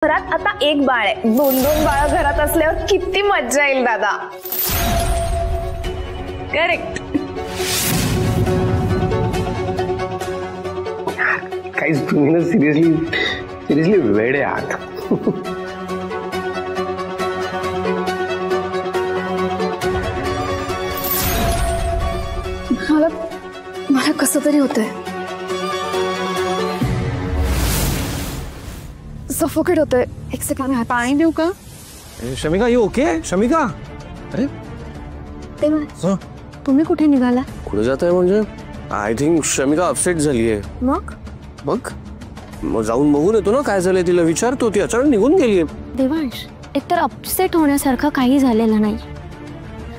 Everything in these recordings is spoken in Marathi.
घरात आता एक बाळ आहे, 2-2 बाळ घरात असल्यावर किती मज्जा येईल दादा. करेक्ट. काहीच तुम्ही ना सिरियसली वेडे आहात. मला कसं तरी होतंय. सफोकेट होतंय. एक सेकंड पाणी देऊ का? Shamika you okay? शमिका अरे तेव्हा तुम्ही कुठे निघाला? कुठे जात आहे म्हणजे? आय थिंक शमिका अपसेट झाली आहे. मग मग जाऊन बघून येतो ना काय झालंय, तिला विचारतो. ती अचानक निघून गेलीये. देवांश, एकतर अपसेट होण्यासारखं काही झालेलं नाही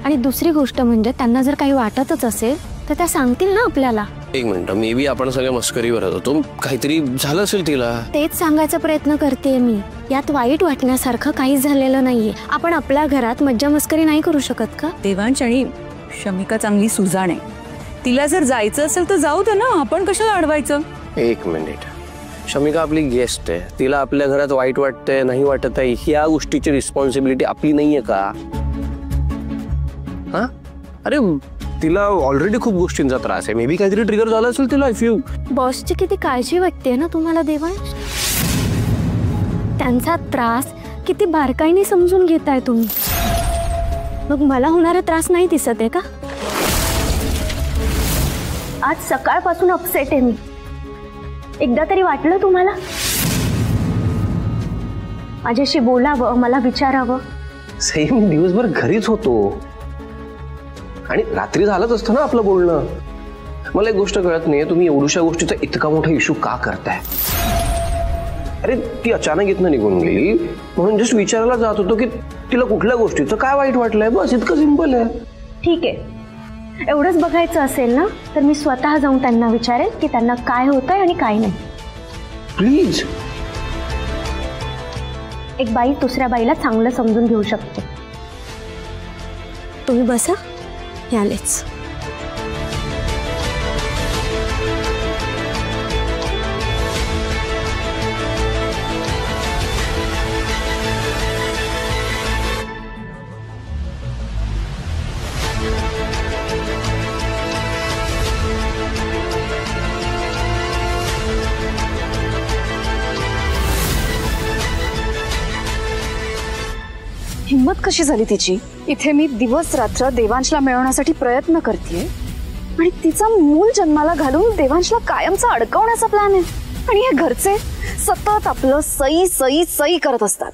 आणि दुसरी गोष्ट म्हणजे त्यांना जर काही वाटतच असेल तर त्या सांगतील ना आपल्याला. एक मिनिट, मे बी आपण सगळे मस्करीवर होतो, काहीतरी झालं असेल तिला. तेच सांगायचा प्रयत्न करते मी. यात वाईट वाटण्यासारखं काहीच झालेलं नाहीये. आपण आपल्या घरात मज्जा मस्करी नाही करू शकत का? देवांश आणि शमिका चांगली सुजाण आहे. तिला जर जायचं असेल तर जाऊ दे ना, आपण कशाला अडवायचं? एक मिनिट, शमिका आपली गेस्ट आहे. तिला आपल्या घरात वाईट वाटतंय नाही वाटत आहे, ह्या गोष्टीची रिस्पॉन्सिबिलिटी आपली नाहीये का? हा अरे तिला ऑलरेडी खूप गोष्टींचा त्रास आहे. मे बी काहीतरी ट्रिगर झालं असेल तिला. इफ यू बॉसची किती काळजी वाटते ना तुम्हाला देवांश. त्यांचा त्रास किती बारकाईने समजून घेताय तुम्ही. मग मला होणारा त्रास नाही दिसत आहे का? आज सकाळपासून अपसेट आहे मी. एकदा तरी वाटलं तुम्हाला माझ्याशी बोलावं, मला विचारावं? सेम दिवसभर घरीच होतो आणि रात्री झालंच असतं ना आपलं बोलणं. मला एक गोष्ट कळत नाही, तुम्ही एवढ्याशा गोष्टीचा इतका मोठा इश्यू का करताय? अरे ती अचानक इथनं निघून गेली म्हणून जस्ट विचारायला जात होतो की तिला कुठल्या गोष्टीचं काय वाईट वाटलंय, बस इतकं सिंपल आहे. ठीक आहे, एवढंच बघायचं असेल ना तर मी स्वतः जाऊन त्यांना विचारेल की त्यांना काय होतंय आणि काय नाही. प्लीज. एक बाई दुसऱ्या बाईला चांगलं समजून घेऊ शकते. तुम्ही बसा, यालेच. हिम्मत कशी झाली तिची? इथे मी दिवस रात्र देवांशला मिळवण्यासाठी प्रयत्न करतेय आणि तिचा मूल जन्माला घालून देवांशला कायमचा अडकवण्याचा प्लॅन आहे. आणि हे घरचे सतत आपलं सई सई सई करत असतात.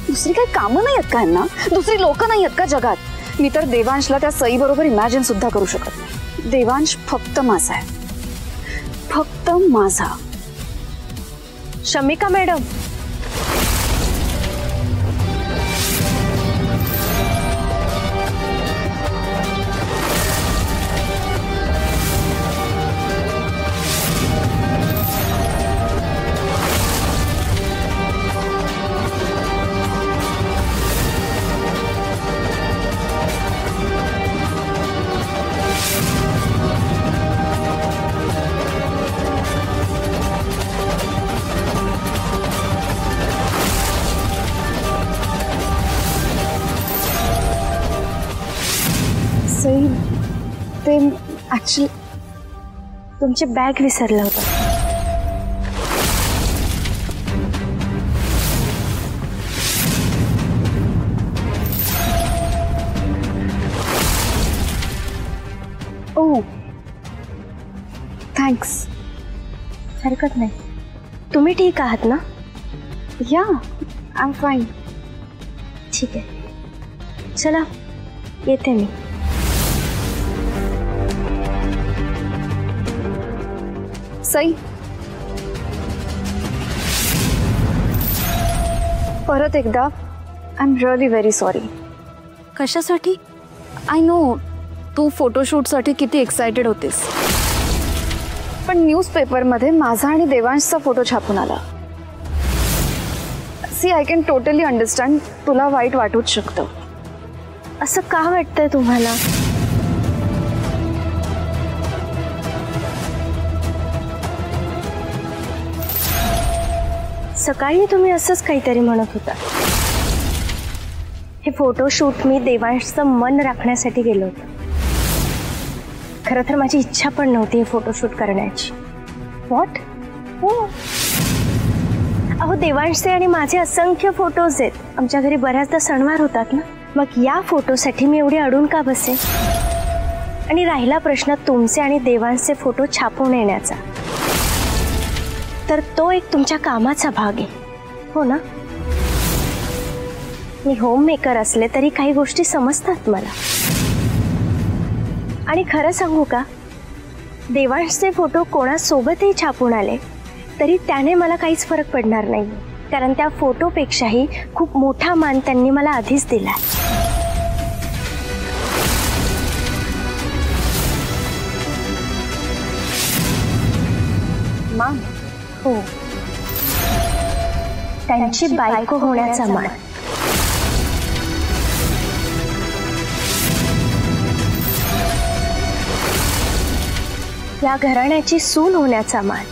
दुसरी काही कामं नाही आहेत का यांना? दुसरी लोक नाही आहेत का जगात? मी तर देवांशला त्या सई बरोबर इमॅजिन सुद्धा करू शकत नाही. देवांश फक्त माझा आहे, फक्त माझा. शमिका मॅडम, ते ऍक्च्युली तुमची बॅग विसरला होता. ओ थँक्स. हरकत नाही. तुम्ही ठीक आहात ना? या आय एम फाईन. ठीक आहे, चला येते मी. सई, परत एकदा I am really very sorry. कशासाठी? आय नो तू फोटोशूटसाठी किती एक्सायटेड होतेस, पण न्यूजपेपरमध्ये माझा आणि देवांशचा फोटो छापून आला. See I can totally understand, तुला वाईट वाटूच शकतं. असं का वाटतंय तुम्हाला? सकाळी तुम्ही असंच काहीतरी म्हणत होता. हे फोटोशूट मी देवांशचं मन राखण्यासाठी गेलो होतो. खरं तर माझी इच्छा पण नव्हती हे फोटोशूट करण्याची. व्हॉट? हो, अहो देवांशचे आणि माझे असंख्य फोटोज आहेत. आमच्या घरी बऱ्याचदा सणवार होतात ना, मग या फोटोसाठी मी एवढी अडून का बसे? आणि राहिला प्रश्न तुमचे आणि देवांशचे फोटो छापून येण्याचा, तर तो एक तुमच्या कामाचा भाग आहे, हो ना? मी होम मेकर असले तरी काही गोष्टी समजतात मला. आणि खरं सांगू का, देवांशचे फोटो कोणासोबतही छापून आले तरी त्याने मला काहीच फरक पडणार नाही, कारण त्या फोटोपेक्षाही खूप मोठा मान त्यांनी मला आधीच दिला. मान? हो, त्यांची बायको होण्याचा मान. या घराण्याची सून होण्याचा मान.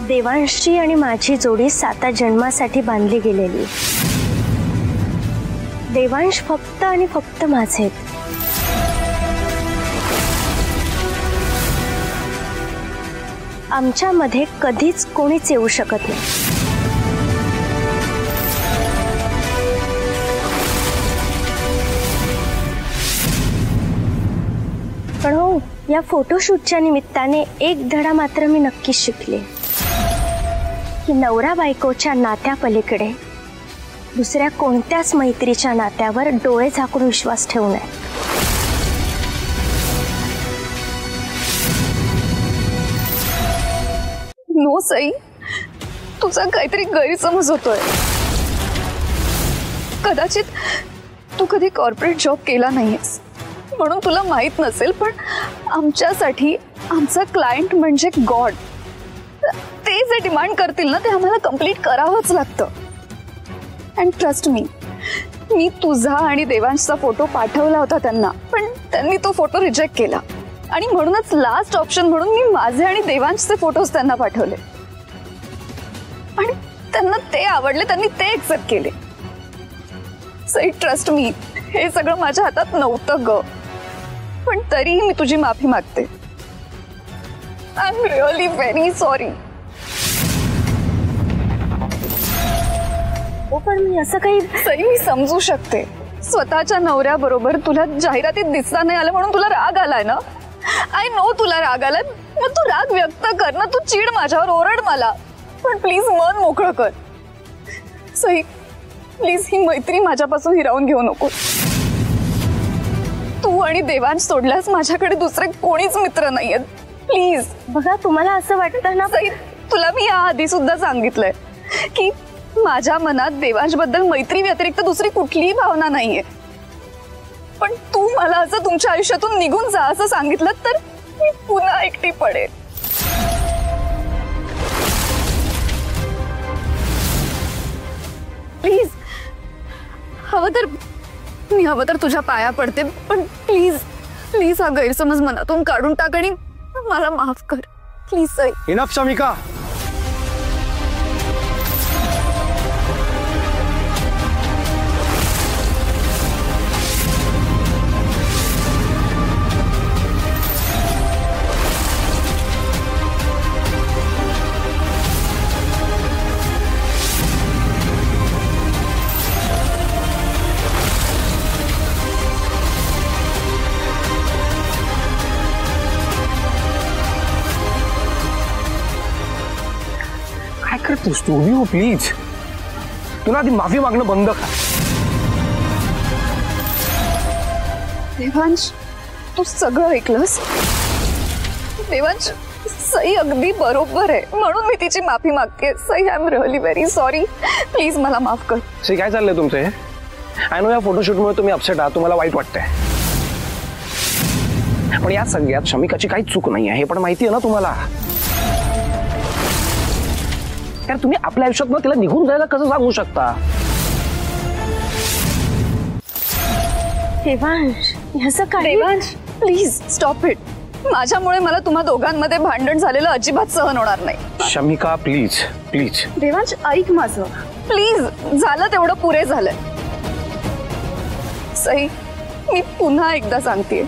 देवांशची आणि माझी जोडी 7 जन्मासाठी बांधली गेलेली. देवांश फक्त आणि फक्त माझे. आमच्यामध्ये कधीच कोणीच येऊ शकत नाही. पण हो, या फोटोशूटच्या निमित्ताने एक धडा मात्र मी नक्कीच शिकले, की नवरा बायकोच्या नात्यापलीकडे दुसऱ्या कोणत्याच मैत्रीच्या नात्यावर डोळे झाकून विश्वास ठेवू नये. नो सई, तुझा काहीतरी गैरसमज होतोय. कदाचित तू कधी कॉर्पोरेट जॉब केला नाहीस म्हणून तुला माहित नसेल, पण आमच्यासाठी आमचा क्लायंट म्हणजे गॉड. ते जे डिमांड करतील ना ते आम्हाला कंप्लीट करावंच लागतं. अँड ट्रस्ट मी तुझा आणि देवांशचा फोटो पाठवला होता त्यांना, पण त्यांनी तो फोटो रिजेक्ट केला. आणि म्हणूनच लास्ट ऑप्शन म्हणून मी माझे आणि देवांशचे फोटोज त्यांना पाठवले. आणि त्यांना ते आवडले, त्यांनी ते एक्सेप्ट केले. सई ट्रस्ट मी, हे सगळं माझ्या हातात नव्हतं ग, पण तरीही मी तुझी माफी मागते. I am really very sorry. हो, पण मी असं काही. सई, मी समजू शकते. स्वतःच्या नवऱ्याबरोबर तुला जाहिरातीत दिसता नाही आलं म्हणून तुला राग आलाय ना. आय नो तुला राग आलाय, मग तू राग व्यक्त कर ना. तू चिड माझ्यावर, ओरड मला, पण प्लीज मन मोकळं कर. सई प्लीज, ही मैत्री माझ्यापासून हिरावून घेऊ नको. तू आणि देवांश सोडल्यास माझ्याकडे दुसरे कोणीच मित्र नाहीयेत. प्लीज. बघा, तुम्हाला असं वाटतं ना. सई, तुला मी या आधी सुद्धा सांगितलंय की माझ्या मनात देवांश बद्दल मैत्री व्यतिरिक्त दुसरी कुठलीही भावना नाहीये. पण तू मला असं तुमच्या आयुष्यातून निघून जा असं सांगितलं तर मी पुन्हा एकटी पडेल. प्लीज, हवं तर तुझ्या पाया पडते, पण प्लीज प्लीज हा गैरसमज मनातून काढून टाक आणि मला माफ कर please. Sai, enough Shamika. Studio please, तुला आधी माफी मागणं बंद कर. देवांश, तू सगळं ऐकलंस? देवांश, सई अगदी बरोबर आहे म्हणून मी तिची माफी मागते. Sai, I am really very sorry. Please मला माफ कर. सई, काय चाललंय तुमचं हे? आय नो या फोटोशूटमुळे तुम्ही अपसेट आहात, तुम्हाला वाईट वाटतंय, पण या सगळ्यात शमिकाची काही चूक नाही आहे हे पण माहिती आहे ना तुम्हाला. यार, तुम्ही आपल्या आयुष्यात ना तिला निघून जायला कसं सांगू शकता? देवांश, ह्याचं काय? Devansh, please stop it. माझ्यामुळे मला तुम्हा दोघांमध्ये भांडण झालेलं अजिबात सहन होणार नाही. Shamika please please. देवांश ऐक माझं प्लीज. झालं तेवढं पुरे झालंय. सई मी पुन्हा एकदा सांगतेय,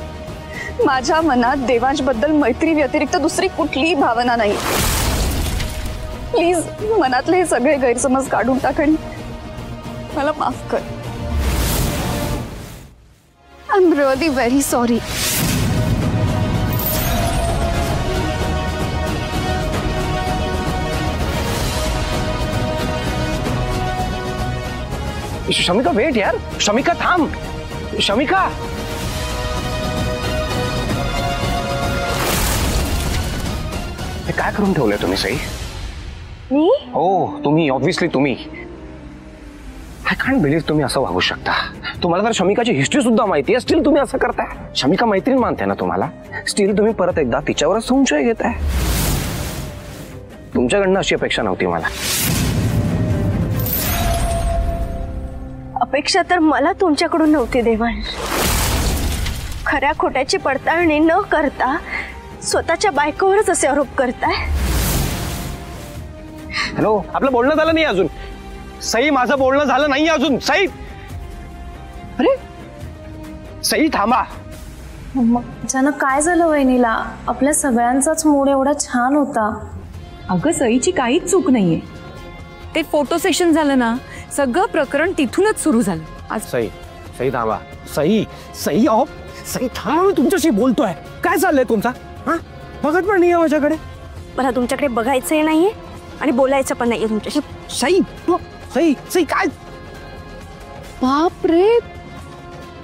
माझ्या मनात देवांश बद्दल मैत्री व्यतिरिक्त दुसरी कुठलीही भावना नाही. प्लीज मनातले हे सगळे गैरसमज काढून टाक आणि मला माफ कर. I am really very sorry. Shamika wait यार. शमिका थांब. शमिका हे काय करून ठेवलंय तुम्ही सई? मी हो तुम्ही, ऑब्व्हियसली तुम्ही. आय कांट बिलीव्ह तुम्ही असं वागू शकता. तुम्हाला जर शमिकाची हिस्ट्री सुद्धा माहिती आहे, स्टील तुम्ही असं करताय. शमिका मैत्रीण मानते ना तुम्हाला, स्टील तुम्ही परत एकदा तिच्यावरच संशय घेताय. तुमच्याकडनं अशी अपेक्षा नव्हती मला. अपेक्षा तर मला तुमच्याकडून नव्हती देवांश. खऱ्या खोट्याची पडताळणी न करता स्वतःच्या बायकोवरच असे आरोप करताय. हॅलो, आपलं बोलणं झालं नाही अजून. सई माझं बोलणं झालं नाही अजून. सई, अरे सई थांबा. अचानक काय झालं वहिनीला? आपल्या सगळ्यांचाच मूड एवढा छान होता. अगं सईची काहीच चूक नाहीये. ते फोटो सेशन झालं ना, सगळं प्रकरण तिथूनच सुरू झालं. आज सई, सई थांबा. सई, सई ऑफ. सई थांबा, मी तुमच्याशी बोलतोय. काय चाललंय तुमचा? हा, बघत पण नाहीये माझ्याकडे. मला तुमच्याकडे बघायचंही नाहीये आणि बोलायचं पण नाहीये तुमच्याशी. सई, सई, सई काय? बाप रे,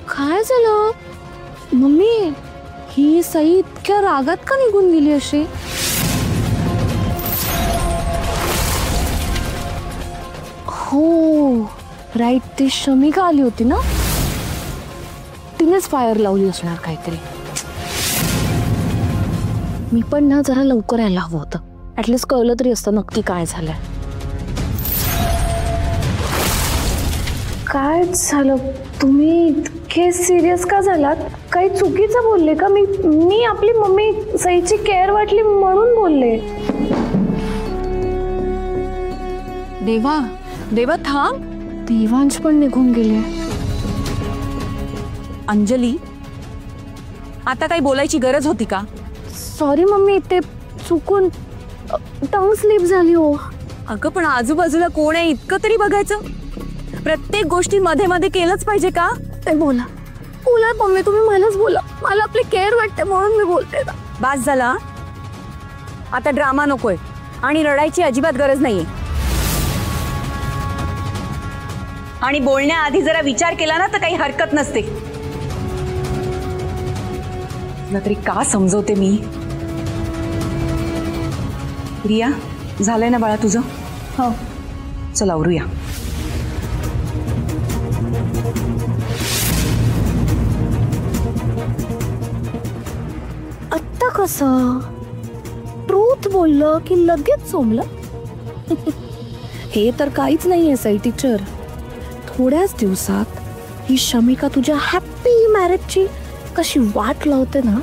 काय झालं मम्मी? ही सई इतक्या रागात का निघून गेली अशी? हो राईट, ती शमिका आली होती ना, तिनेच फायर लावली असणार काहीतरी. मी पण ना जरा लवकर यायला हवं होतं. ऍटलीस्ट कळलं तरी असतं नक्की काय झालंय. काय झालं? तुम्ही इतके सिरियस का झालात? काही चुकीचं बोलले का? मी आपली मम्मी सईची केअर वाटली म्हणून बोलले. देवा, देवा थांब. देवांश पण निघून गेले. अंजली, आता काही बोलायची गरज होती का? सॉरी मम्मी, ते चुकून टंग स्लिप झाली हो. अगं पण आजूबाजूला कोण आहे इतकं तरी बघायचं. प्रत्येक गोष्टी मध्ये मध्ये केलंच पाहिजे का? ते बोला बोला मम्मी, तुम्ही मलाच बोला. मला आपली केअर वाटते म्हणून मी बोलते. बास झाला आता. ड्रामा नकोय आणि रडायची अजिबात गरज नाहीये. आणि बोलण्याआधी जरा विचार केला ना तर काही हरकत नसते. तुला तरी का समजवते मी. रिया, झालंय ना बाळा तुझं? हो, चल आवरूया. आत्ता कसं ट्रूथ बोललं की लगेच सोमलं. हे तर काहीच नाहीये सई टीचर. थोड्याच दिवसात ही शमिका तुझ्या हॅपी मॅरेजची कशी वाट लावते ना,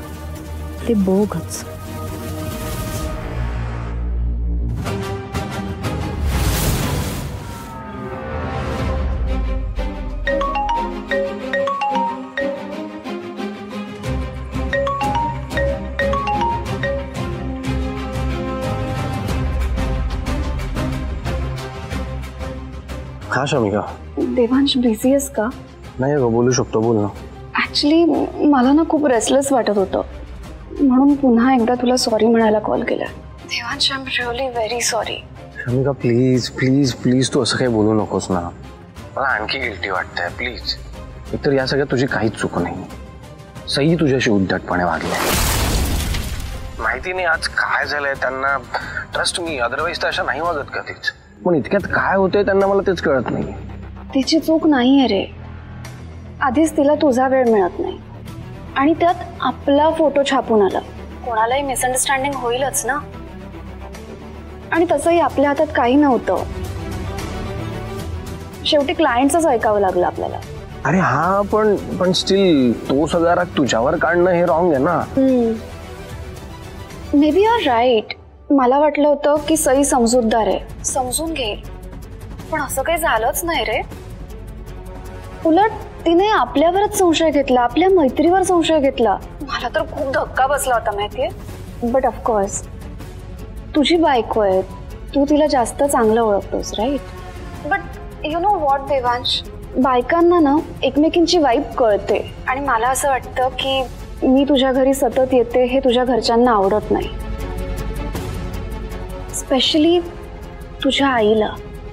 ते बघच. हा शमिका. देवांश बिझी आहेस का? नाही ग, बोलू शकतो, बोल ना. ऍक्च्युली मला ना खूप रेस्टलेस वाटत होतं म्हणून पुन्हा एकदा तुला सॉरी म्हणायला कॉल केला. Devansh, I am really very sorry. Shamika please please please, तू असं काही बोलू नकोस ना. मला आणखी गिल्टी वाटतंय. प्लीज. एकतर या सगळ्यात तुझी काहीच चूक नाही. सई तुझ्याशी उद्धटपणे वागले. माहिती नाही आज काय झालंय त्यांना. ट्रस्ट मी, अदरवाईज तर अशा नाही वागत कधीच. पण इतक्यात काय होतंय त्यांना मला तेच कळत नाही. तिची चूक नाहीये रे. आधीच तिला तुझा वेळ मिळत नाही आणि त्यात आपला फोटो छापून आला. कोणालाही मिसअंडरस्टँडिंग होईलच ना. आणि तसंही आपल्या हातात काही नव्हतं. शेवटी क्लायंटच ऐकावं लागलं आपल्याला. अरे हा, पण स्टील तो सगळा राग तुझ्यावर काढणं हे रॉंग आहे ना. Maybe you are right. मला वाटलं होतं की सई समजूतदार आहे, समजून घेईल, पण असं काही झालंच नाही रे. उलट तिने आपल्यावरच संशय घेतला, आपल्या मैत्रीवर संशय घेतला. मला तर खूप धक्का बसला होता माहितीये. बट ऑफकोर्स तुझी बायको आहे, तू तिला जास्त चांगलं ओळखतोस right. But you know what Devansh, बायकांना ना एकमेकींची वाईब कळते. आणि मला असं वाटतं की मी तुझ्या घरी सतत येते हे तुझ्या घरच्यांना आवडत नाही, स्पेशली तुझ्या आईला.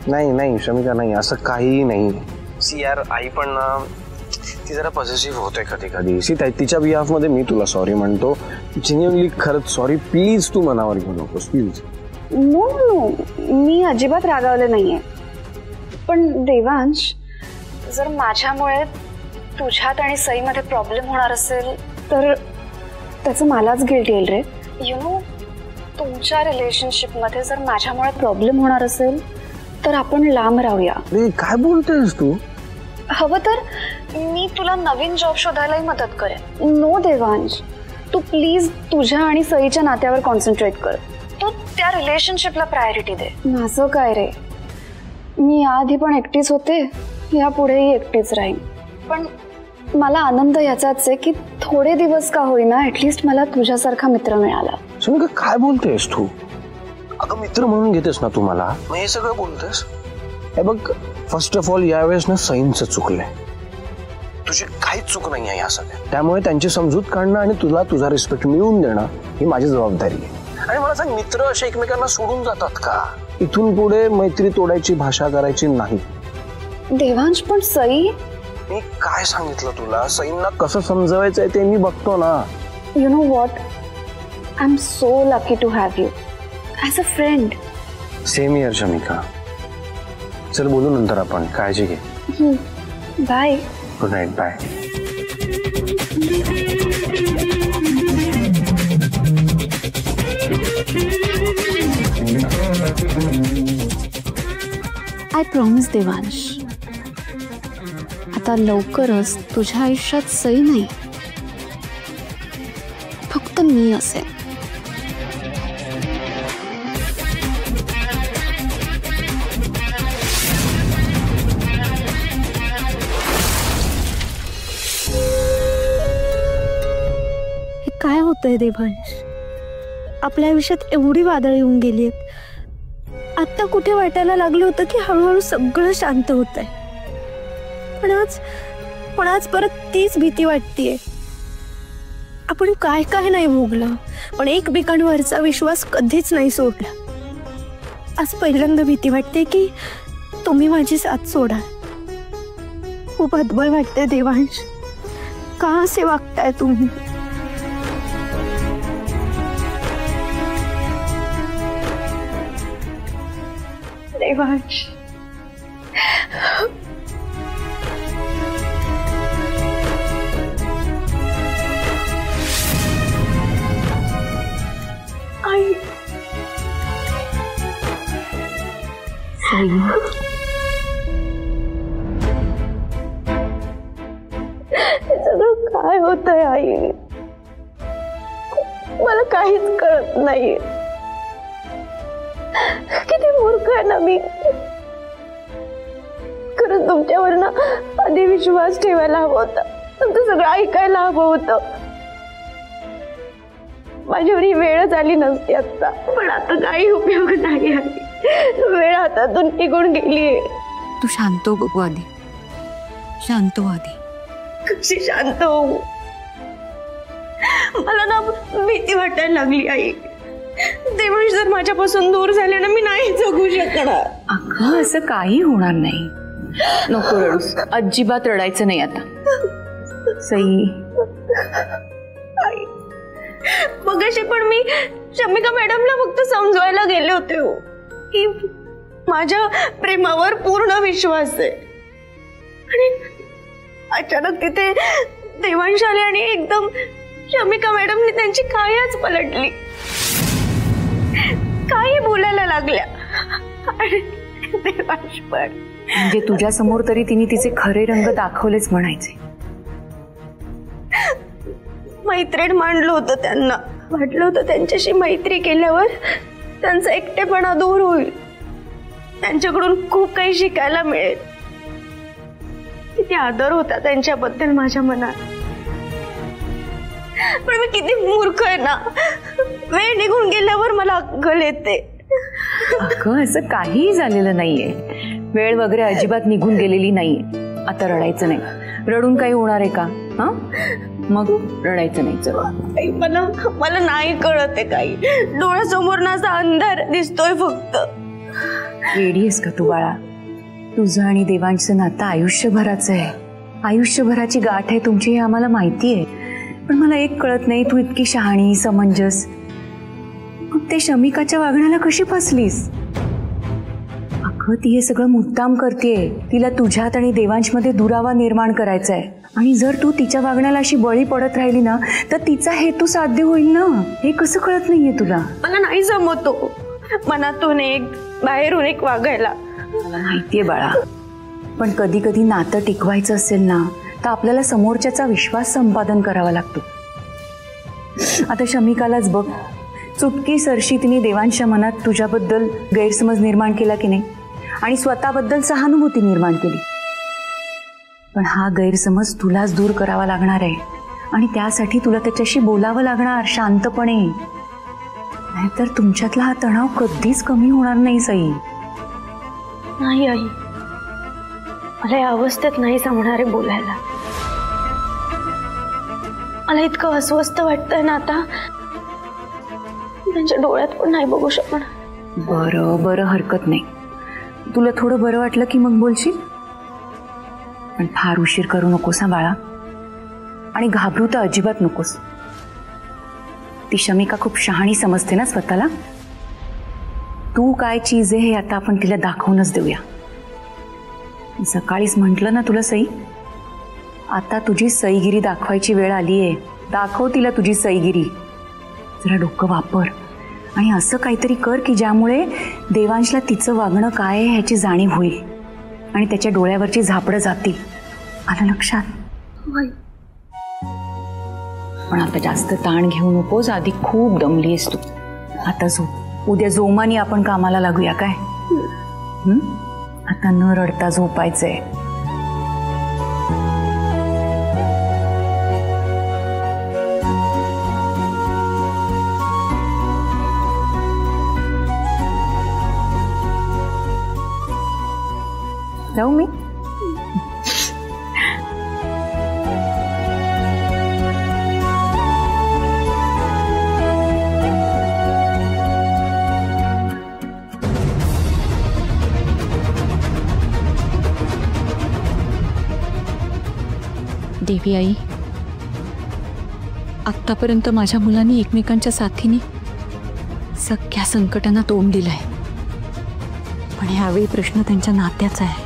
नाही नाही शमिका, नाही असं काहीही नाही. सी यार, आई पण ना ती जरा पॉझिटिव्ह होते कधी कधी. सी तिच्या बिहाफ मध्ये मी तुला सॉरी म्हणतो, जेन्युइनली खरंच सॉरी. प्लीज तू मनावर घेऊ नकोस प्लीज. नो नो, मी अजिबात रागावले नाहीये. पण देवांश, जर माझ्यामुळे तुझ्यात आणि सईमध्ये प्रॉब्लेम होणार असेल तर त्याचं मलाच गिल्ट येईल रे. यु नो, तुमच्या रिलेशनशिपमध्ये जर माझ्यामुळे प्रॉब्लेम होणार असेल तर आपण लांब राहूया. काय बोलतेस तू? हवं तर मी तुला नवीन जॉब शोधायलाही मदत करेन. नो देवांश, तू प्लीज तुझ्या आणि सईच्या नात्यावर कॉन्सन्ट्रेट कर. तू त्या रिलेशनशिपला प्रायोरिटी दे. माझं काय रे, मी आधी पण एकटीच होते, यापुढेही एकटीच राहीन. पण मला आनंद याचाच आहे की थोडे दिवस का होईना ऍटलिस्ट मला तुझ्यासारखा मित्र मिळाला. सुनिका, काय बोलतेस तू? अगं मित्र म्हणून घेतेस ना तू मला, मग हे सगळं बोलतेस? हे बघ, फर्स्ट ऑफ ऑल यावेळेस ना सईंचं चुकलंय. तुझी काहीच चूक नाही आहे या सगळ्यात. त्यामुळे त्यांची समजूत काढणं आणि तुला तुझा रिस्पेक्ट मिळवून देणं ही माझी जबाबदारी आहे. आणि मला सांग, मित्र असे एकमेकांना सोडून जातात का? इथून पुढे मैत्री तोडायची भाषा करायची नाही. देवांश, पण सई, मी काय सांगितलं तुला? सईंना कसं समजवायचंय ते मी बघतो ना. You know what, I am so lucky to have you as a friend. Same here Shamika. चल बोलू नंतर आपण. काळजी घे. Bye. Good night. Bye. I promise Devansh, आता लवकरच तुझ्या आयुष्यात सई नाही, फक्त मी असेल. हे काय होतंय देवांश? आपल्या आयुष्यात एवढी वादळ येऊन गेली आहेत. आता कुठे वाटायला लागलं होतं की हळूहळू सगळं शांत होत आहे. पण आज परत तीच भीती वाटतेय. आपण काय काय नाही भोगलं, पण एकमेकांवरचा विश्वास कधीच नाही सोडला. आज पहिल्यांदा भीती वाटते की तुम्ही माझी साथ सोडा. खूप हतबल वाटतंय देवांश. का असे वागताय तुम्ही? देवांश, आई, सई, सगळं काय होतंय आई? मला काहीच कळत नाहीये. किती मूर्ख आहे ना मी. खरंच तुमच्यावर ना आधी विश्वास ठेवायला हवा होता, तुमचं सगळं ऐकायला हवं होतं. माझ्यावर ही वेळच आली नसती आता. पण आता काही उपयोग नाही आहे. वेळ हातातून निघून गेलीये. तू शांत हो बघू आधी. शांत हो आधी. कशी शांत होऊ? मला ना भीती वाटायला लागली आई. देवांश जर माझ्यापासून दूर झाले ना, मी नाही जगू शकणार. अगं, असं काही होणार नाही. नको रडूस, अजिबात रडायचं नाही आता. सई, मगाशी पण मी शमिका मॅडमला फक्त समजवायला गेले होते हो की माझ्या प्रेमावर पूर्ण विश्वास आहे. आणि अचानक तिथे देवांश आले आणि एकदम शमिका मॅडमने त्यांची कायच पलटली. काही बोलायला लागल्या. आणि देवांश पण, म्हणजे तुझ्या समोर तरी तिने तिचे खरे रंग दाखवलेच म्हणायचे. मैत्रीण मांडलं होतं त्यांना. वाटलं होतं त्यांच्याशी मैत्री केल्यावर त्यांचा एकटेपणा दूर होईल, त्यांच्याकडून खूप काही शिकायला मिळेल. किती आदर होता त्यांच्याबद्दल माझ्या मनात. पण मी किती मूर्ख आहे ना, वेळ निघून गेल्यावर मला अक्कल येते. अगं असं काहीही झालेलं नाहीये, वेळ वगैरे अजिबात निघून गेलेली नाहीये. आता रडायचं नाही, रडून काही होणार आहे का? हा मग रडायचं नाही. चल मला नाही कळत आहे काही, डोळ्यासमोर ना असा अंधार दिसतोय फक्त. वेडी आहेस का तू बाळा? तुझं आणि देवांशचं नातं आयुष्यभराचं आहे, आयुष्यभराची गाठ आहे तुमची, हे आम्हाला माहिती आहे. पण मला एक कळत नाही, तू इतकी शहाणी समंजस, मग ते शमिकाच्या वागण्याला कशी फसलीस? अगं ती हे सगळं मुद्दाम करतेय, तिला तुझ्यात आणि देवांशमध्ये दुरावा निर्माण करायचा आहे. आणि जर तू तिच्या वागण्याला अशी बळी पडत राहिली ना तर तिचा हेतू साध्य होईल ना. हे कसं कळत नाहीये तुला? मला नाही जमतो मनातून एक बाहेरून एक वागायला. मला माहितीये बाळा, पण कधी कधी नातं टिकवायचं असेल ना तर आपल्याला समोरच्याचा विश्वास संपादन करावा लागतो. आता शमिकालाच बघ, चुटकी सरशी तिने देवांशच्या मनात तुझ्याबद्दल गैरसमज निर्माण केला की नाही, आणि स्वतःबद्दल सहानुभूती निर्माण केली. पण हा गैरसमज तुलाच दूर करावा लागणार आहे, आणि त्यासाठी तुला त्याच्याशी बोलावं लागणार शांतपणे. नाहीतर तुमच्यातला हा तणाव कधीच कमी होणार नाही सई. नाही आई, मला या अवस्थेत नाही जमणार आहे बोलायला. मला इतकं अस्वस्थ वाटतंय ना आता, त्यांच्या डोळ्यात पण नाही बघू शकणार. बरं बरं, हरकत नाही. तुला थोडं बरं वाटलं की मग बोलशील, पण फार उशीर करू नकोस हा बाळा, आणि घाबरू तर अजिबात नकोस. ती शमिका खूप शहाणी समजते ना स्वतःला. तू काय चीज आहे हे आता आपण तिला दाखवूनच देऊया. सकाळीच म्हटलं ना तुला सई, आता तुझी सईगिरी दाखवायची वेळ आली आहे. दाखव तिला तुझी सईगिरी. जरा डोकं वापर आणि असं काहीतरी कर की ज्यामुळे देवांशला तिचं वागणं काय आहे ह्याची जाणीव होईल आणि त्याच्या डोळ्यावरची झापडं जातील. आलं लक्षात? पण आता जास्त ताण घेऊ नकोस, आधी खूप दमलीस तू. आता झोप, उद्या जोमाने आपण कामाला लागूया काय? आता न रडता झोपायचंय. जाऊ मी? देवी आई, आत्तापर्यंत माझ्या मुलांनी एकमेकांच्या साथीने सगळ्या संकटांना तोंड दिलंय, पण ह्यावेळी प्रश्न त्यांच्या नात्याचा आहे.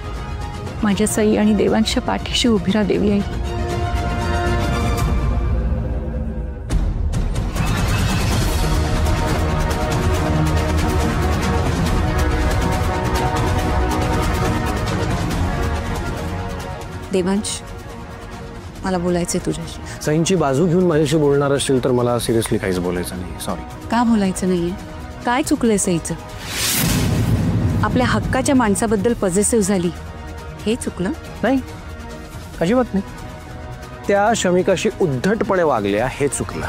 माझ्या सई आणि देवांशच्या पाठीशी उभी राहा देवी आई. देवांश, मला बोलायचंय तुझ्याशी. सईंची बाजू घेऊन माझ्याशी बोलणार असेल तर मला सिरियसली काहीच बोलायचं नाही. सॉरी. का बोलायचं नाहीये? काय चुकलंय सईचं? आपल्या हक्काच्या माणसाबद्दल पॉझिटिव्ह झाली, हे चुकलं? नाही, अजिबात नाही. त्या शमिकाशी उद्धटपणे वागल्या हे चुकलं.